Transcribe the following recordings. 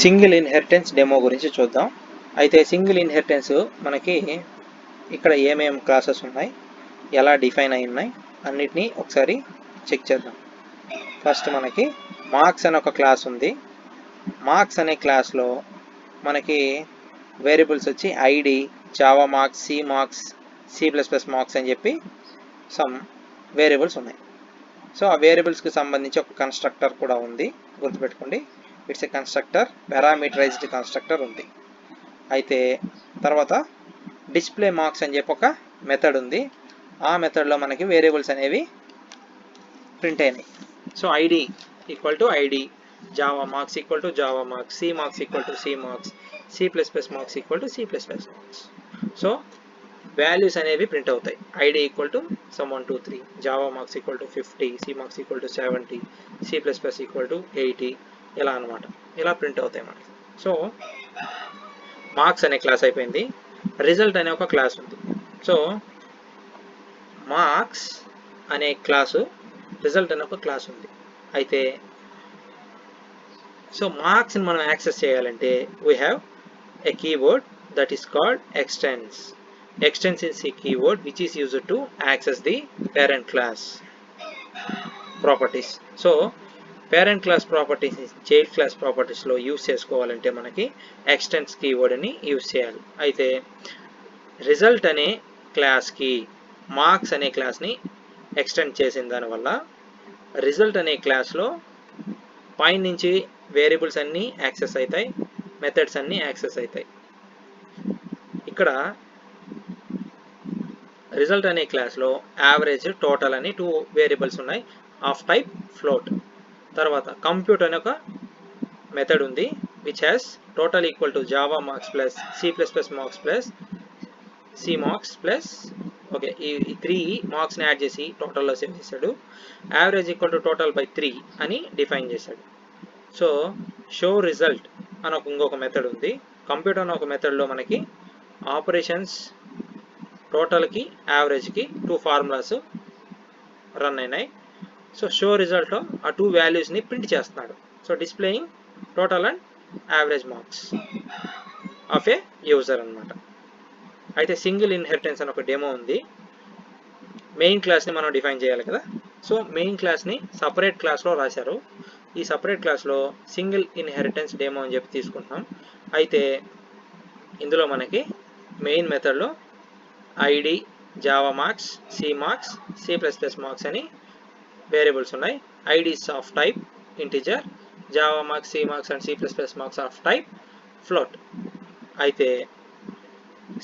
Single inheritance demo గురించి చూద్దాం. అయితే సింగిల్ ఇన్హెరిటెన్స్ మనకి ఇక్కడ ఏమేం క్లాసెస్ ఉన్నాయి, ఎలా డిఫైన్ అయి ఉన్నాయి అన్నిటినీ ఒకసారి చెక్ చేద్దాం. ఫస్ట్ మనకి మార్క్స్ అనే ఒక క్లాస్ ఉంది. మార్క్స్ అనే క్లాస్లో మనకి వేరియబుల్స్ వచ్చి ID, Java marks, C marks, C++ marks అని చెప్పి సమ్ వేరియబుల్స్ ఉన్నాయి. సో ఆ వేరియబుల్స్కి సంబంధించి ఒక కన్స్ట్రక్టర్ కూడా ఉంది, గుర్తుపెట్టుకోండి. It's a constructor, parameterised constructor ఉంది. అయితే తర్వాత డిస్ప్లే మార్క్స్ అని చెప్పి ఒక మెథడ్ ఉంది. ఆ మెథడ్లో మనకి వేరియబుల్స్ అనేవి ప్రింట్ అయినాయి. So ID equal to ID, Java marks equal to Java marks, C marks equal to C marks, C++ marks equal to C++ marks. So values అనేవి ప్రింట్ అవుతాయి. ID equal to some 1 2 3, Java marks equal to 50, C marks equal to 70, C++ equal to 80, ఇలా అనమాట. ఇలా print అవుతాయి మనకి. So marks అనే class అయిపోయింది. Result అనే ఒక క్లాస్ ఉంది. సో మార్క్స్ అనే క్లాసు, రిజల్ట్ అనే ఒక క్లాస్ ఉంది. అయితే సో మార్క్స్ని మనం యాక్సెస్ చేయాలంటే we have a keyword that is called extends. Extends is a keyword which is used to access the parent class properties. So parent class properties child class properties లో use చేసుకోవాలంటే మనకి extends keyword అని use చేయాలి. అయితే result అనే క్లాస్కి marks అనే క్లాస్ని extend చేసిన దానివల్ల రిజల్ట్ అనే క్లాస్లో పైన నుంచి వేరియబుల్స్ అన్నీ యాక్సెస్ అవుతాయి, మెథడ్స్ అన్నీ యాక్సెస్ అవుతాయి. ఇక్కడ రిజల్ట్ అనే క్లాస్లో యావరేజ్, టోటల్ అని 2 వేరియబుల్స్ ఉన్నాయి ఆఫ్ టైప్ ఫ్లోట్. తర్వాత కంప్యూట్ అనే ఒక మెథడ్ ఉంది which has total equal to Java marks plus C++ marks plus C marks plus okay, ఈ 3 మార్క్స్ని యాడ్ చేసి టోటల్లో సేవ్ చేశాడు. Average equal to total by 3 అని డిఫైన్ చేశాడు. సో షో రిజల్ట్ అని ఇంకొక మెథడ్ ఉంది. కంప్యూటర్ అనే ఒక మెథడ్లో మనకి ఆపరేషన్స్, టోటల్కి యావరేజ్కి 2 ఫార్ములాస్ రన్ అయినాయి. సో షో రిజల్ట్లో ఆ 2 వాల్యూస్ని ప్రింట్ చేస్తున్నాడు. So displaying total and average marks of A user అనమాట. అయితే సింగిల్ ఇన్హెరిటెన్స్ అని ఒక డెమో ఉంది. మెయిన్ క్లాస్ని మనం డిఫైన్ చేయాలి కదా. సో మెయిన్ క్లాస్ని సపరేట్ క్లాస్లో రాశారు. ఈ సపరేట్ క్లాస్లో సింగిల్ ఇన్హెరిటెన్స్ డెమో అని చెప్పి తీసుకుంటున్నాం. అయితే ఇందులో మనకి మెయిన్ మెథడ్లో ID, Java marks, C marks, C++ marks అని వేరియబుల్స్ ఉన్నాయి. IDs of type integer, Java marks, C marks and C++ marks of type float. అయితే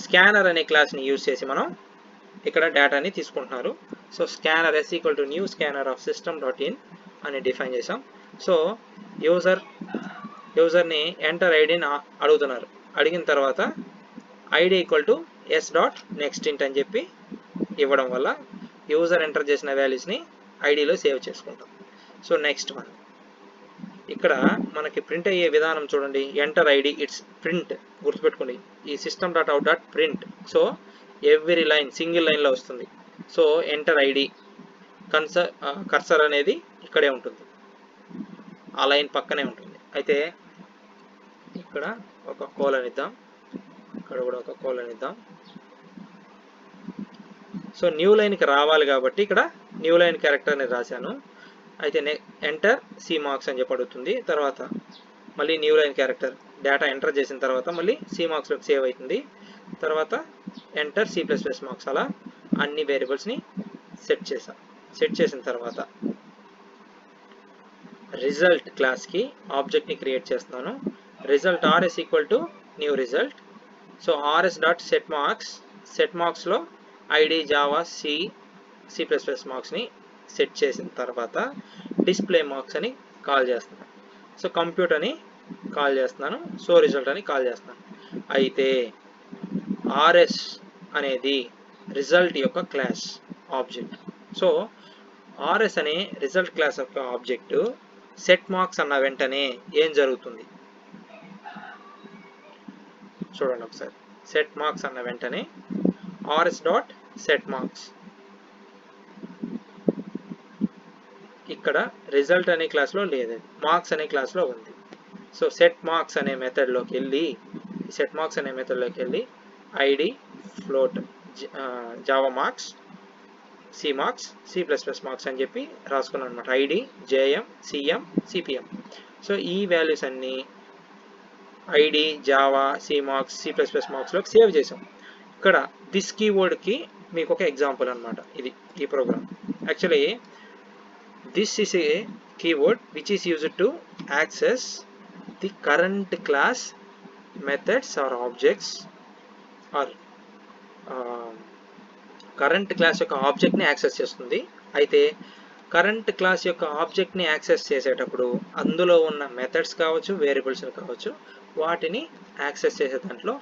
స్కానర్ అనే క్లాస్ని యూజ్ చేసి మనం ఇక్కడ డేటాని తీసుకుంటున్నారు. So scanner s equal to new scanner of system.in అని డిఫైన్ చేసాం. సో యూజర్ని ఎంటర్ ఐడిని అడుగుతున్నారు. అడిగిన తర్వాత ఐడి ఈక్వల్ టు s.nextInt అని చెప్పి ఇవ్వడం వల్ల యూజర్ ఎంటర్ చేసిన వాల్యూస్ని ఐడిలో సేవ్ చేసుకుంటాం. సో నెక్స్ట్ వన్, ఇక్కడ మనకి ప్రింట్ అయ్యే విధానం చూడండి. ఎంటర్ ఐడి, ఇట్స్ ప్రింట్, గుర్తుపెట్టుకోండి ఈ system.out.print. So every line single లైన్లో వస్తుంది. సో ఎంటర్ ఐడి, కర్సర్ అనేది ఇక్కడే ఉంటుంది, ఆ లైన్ పక్కనే ఉంటుంది. అయితే ఇక్కడ ఒక కోలన్ ఇద్దాం, ఇక్కడ కూడా ఒక కోలన్ ఇద్దాం. సో న్యూ లైన్కి రావాలి కాబట్టి ఇక్కడ న్యూ లైన్ క్యారెక్టర్ని రాశాను. అయితే ఎంటర్ సి మార్క్స్ అని చెప్పి అడుగుతుంది. తర్వాత మళ్ళీ new line character data enter చేసిన తర్వాత మళ్ళీ సి మార్క్స్లోకి సేవ్ అవుతుంది. తర్వాత ఎంటర్ C++ మార్క్స్. అలా అన్ని వేరియబుల్స్ని సెట్ చేసిన తర్వాత రిజల్ట్ క్లాస్కి ఆబ్జెక్ట్ని క్రియేట్ చేస్తున్నాను. Result RS equal to new result. So RS.set marks, set మార్క్స్లో ఐడి, జావా, C++ మార్క్స్ని సెట్ చేసిన తర్వాత డిస్ప్లే మార్క్స్ అని కాల్ చేస్తున్నాను. సో కంప్యూట్ అని కాల్ చేస్తున్నాను, సో రిజల్ట్ అని కాల్ చేస్తున్నాను. అయితే RS అనేది రిజల్ట్ యొక్క క్లాస్ ఆబ్జెక్ట్. సో RS అనే రిజల్ట్ క్లాస్ యొక్క ఆబ్జెక్ట్ సెట్ మార్క్స్ అన్న వెంటనే ఏం జరుగుతుంది చూడండి ఒకసారి. సెట్ మార్క్స్ అన్న వెంటనే RS.set marks, ఇక్కడ రిజల్ట్ అనే క్లాస్లో లేదు, మార్క్స్ అనే క్లాస్లో ఉంది. సో సెట్ మార్క్స్ అనే మెథడ్లోకి వెళ్ళి ID float Java marks C marks C++ marks అని చెప్పి రాసుకున్నాను అనమాట. ID JM CM CPM. So ఈ వాల్యూస్ అన్నీ ID Java C marks C++ మార్క్స్లోకి సేవ్ చేసాం. ఇక్కడ దిస్ కీవర్డ్కి మీకు ఒక ఎగ్జాంపుల్ అనమాట. ఇది ఈ program actually this is a keyword which is used to access the current class methods or objects or current class యొక్క ఆబ్జెక్ట్ని యాక్సెస్ చేస్తుంది. అయితే కరెంట్ క్లాస్ యొక్క ఆబ్జెక్ట్ని యాక్సెస్ చేసేటప్పుడు అందులో ఉన్న మెథడ్స్ కావచ్చు, వేరియబుల్స్ కావచ్చు, వాటిని యాక్సెస్ చేసే దాంట్లో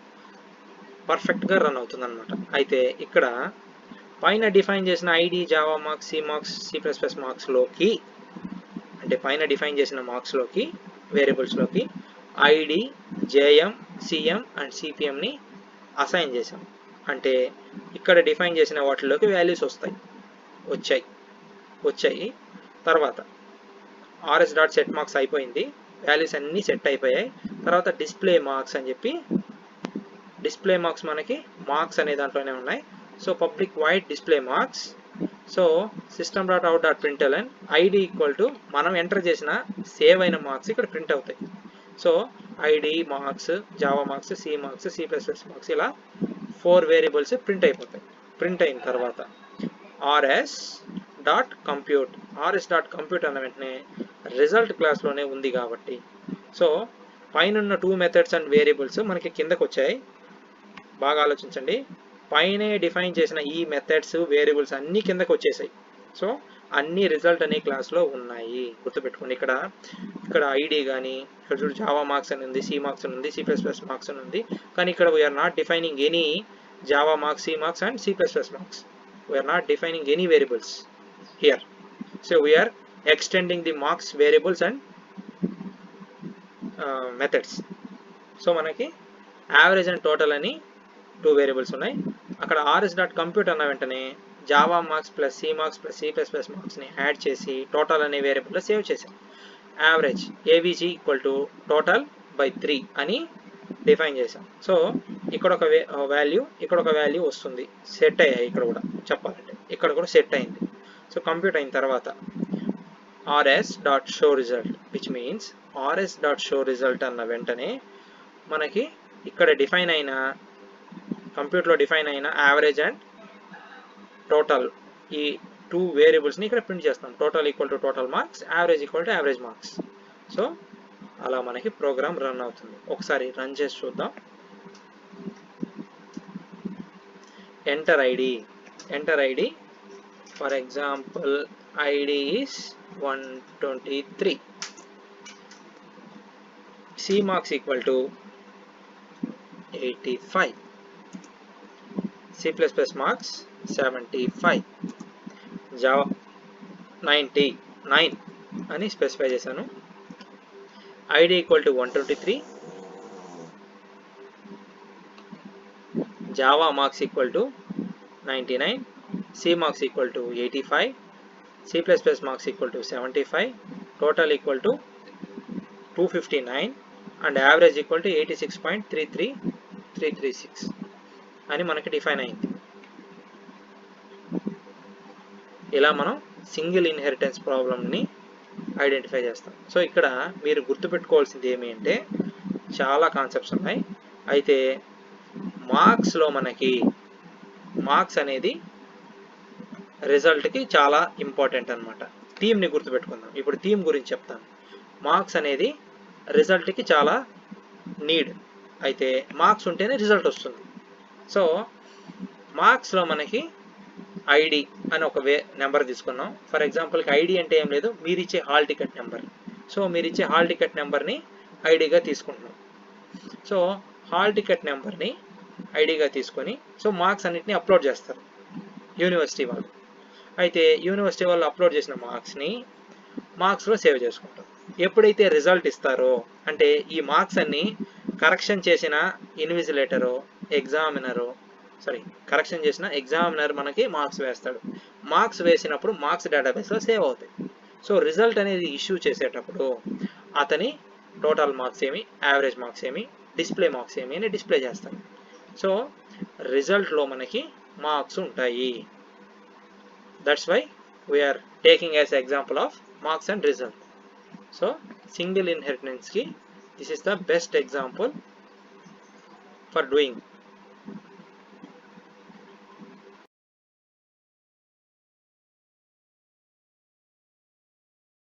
పర్ఫెక్ట్గా రన్ అవుతుంది అనమాట. అయితే ఇక్కడ పైన డిఫైన్ చేసిన ID Java marks C marks C++ మార్క్స్లోకి, అంటే పైన డిఫైన్ చేసిన మార్క్స్లోకి వేరియబుల్స్లోకి ఐడి జేఎం సిఎం అండ్ సిపిఎంని అసైన్ చేసాం. అంటే ఇక్కడ డిఫైన్ చేసిన వాటిలోకి వాల్యూస్ వచ్చాయి. తర్వాత rs.setMarks అయిపోయింది, వాల్యూస్ అన్నీ సెట్ అయిపోయాయి. తర్వాత డిస్ప్లే మార్క్స్ అని చెప్పి, డిస్ప్లే మార్క్స్ మనకి మార్క్స్ అనే దాంట్లోనే ఉన్నాయి. So public void display marks. So system.out.println ID equal to మనం ఎంటర్ చేసిన సేవ్ అయిన మార్క్స్ ఇక్కడ ప్రింట్ అవుతాయి. So ID marks Java marks C marks C++ marks ఇలా 4 వేరియబుల్స్ ప్రింట్ అయిపోతాయి. ప్రింట్ అయిన తర్వాత rs.compute అన్న వెంటనే రిజల్ట్ క్లాస్లోనే ఉంది కాబట్టి, సో పైన 2 మెథడ్స్ అండ్ వేరియబుల్స్ మనకి కిందకు వచ్చాయి. బాగా ఆలోచించండి, పైనే డిఫైన్ చేసిన ఈ మెథడ్స్ వేరియబుల్స్ అన్నీ కిందకు వచ్చేసాయి. సో అన్ని రిజల్ట్ అనే క్లాస్లో ఉన్నాయి, గుర్తుపెట్టుకోండి. ఇక్కడ ఐడి కానీ, ఇక్కడ చూడు జావా మార్క్స్ అని ఉంది, సి మార్క్స్ అని ఉంది, C++ మార్క్స్ అని ఉంది. కానీ ఇక్కడ we are not defining any Java marks, C marks and C++ marks. We are not defining any variables here. So we are extending the marks variables and methods. So మనకి average and total అని 2 variables ఉన్నాయి. అక్కడ rs.compute అన్న వెంటనే Java marks plus C marks plus C++ మార్క్స్ని add చేసి total అనే వేరియబుల్లో సేవ్ చేసాం. Average AVG equal to total by 3 అని డిఫైన్ చేసాం. సో ఇక్కడ ఒక వాల్యూ వస్తుంది. సెట్ అయ్యాయి. ఇక్కడ కూడా చెప్పాలంటే ఇక్కడ కూడా సెట్ అయింది. సో కంప్యూట్ అయిన తర్వాత rs.showResult విచ్ మీన్స్ rs.showResult అన్న వెంటనే మనకి ఇక్కడ డిఫైన్ అయిన కంప్యూటర్లో డిఫైన్ అయిన యావరేజ్ అండ్ టోటల్ ఈ 2 వేరియబుల్స్ని ఇక్కడ ప్రింట్ చేస్తాం. Total equal to total marks, average equal to average marks. So అలా మనకి ప్రోగ్రామ్ రన్ అవుతుంది. ఒకసారి రన్ చేసి చూద్దాం. Enter ID for example ID is 123, C marks equal to 85, C++ marks 75, Java 99 అని స్పెసిఫై చేశాను. ID equal to 123, Java marks equal to 99, C marks equal to 85, C++ marks equal to 75, total equal to 259 and average equal to 86.33336 అని మనకి define అయింది. ఇలా మనం single inheritance ప్రాబ్లమ్ని identify చేస్తాం. So ఇక్కడ మీరు గుర్తుపెట్టుకోవాల్సింది ఏమి అంటే చాలా కాన్సెప్ట్స్ ఉన్నాయి. అయితే మార్క్స్లో మనకి మార్క్స్ అనేది రిజల్ట్కి చాలా ఇంపార్టెంట్ అనమాట. థీమ్ని గుర్తుపెట్టుకుందాం. ఇప్పుడు థీమ్ గురించి చెప్తాను. మార్క్స్ అనేది రిజల్ట్కి చాలా నీడ్. అయితే మార్క్స్ ఉంటేనే రిజల్ట్ వస్తుంది. సో మార్క్స్లో మనకి ఐడి అని ఒక నెంబర్ తీసుకున్నాం. ఫర్ ఎగ్జాంపుల్కి ఐడి అంటే ఏం లేదు, మీరు ఇచ్చే హాల్ టికెట్ నెంబర్. సో మీరు ఇచ్చే హాల్ టికెట్ నెంబర్ని ఐడిగా తీసుకుంటున్నాం. సో హాల్ టికెట్ నెంబర్ని ఐడిగా తీసుకొని సో మార్క్స్ అన్నిటిని అప్లోడ్ చేస్తారు యూనివర్సిటీ వాళ్ళు. అయితే యూనివర్సిటీ వాళ్ళు అప్లోడ్ చేసిన మార్క్స్ని మార్క్స్లో సేవ్ చేసుకుంటారు. ఎప్పుడైతే రిజల్ట్ ఇస్తారో అంటే ఈ మార్క్స్ అన్ని కరెక్షన్ చేసిన కరెక్షన్ చేసిన ఎగ్జామినర్ మనకి మార్క్స్ వేస్తాడు. మార్క్స్ వేసినప్పుడు మార్క్స్ డేటాబేస్లో సేవ్ అవుతాయి. సో రిజల్ట్ అనేది ఇష్యూ చేసేటప్పుడు అతని టోటల్ మార్క్స్ ఏమి, యావరేజ్ మార్క్స్ ఏమి, డిస్ప్లే మార్క్స్ ఏమి అని డిస్ప్లే చేస్తాం. సో రిజల్ట్లో మనకి మార్క్స్ ఉంటాయి. That's why we are taking as example of marks and result. So single ఇన్హెరిటెన్స్కి this is the best example for doing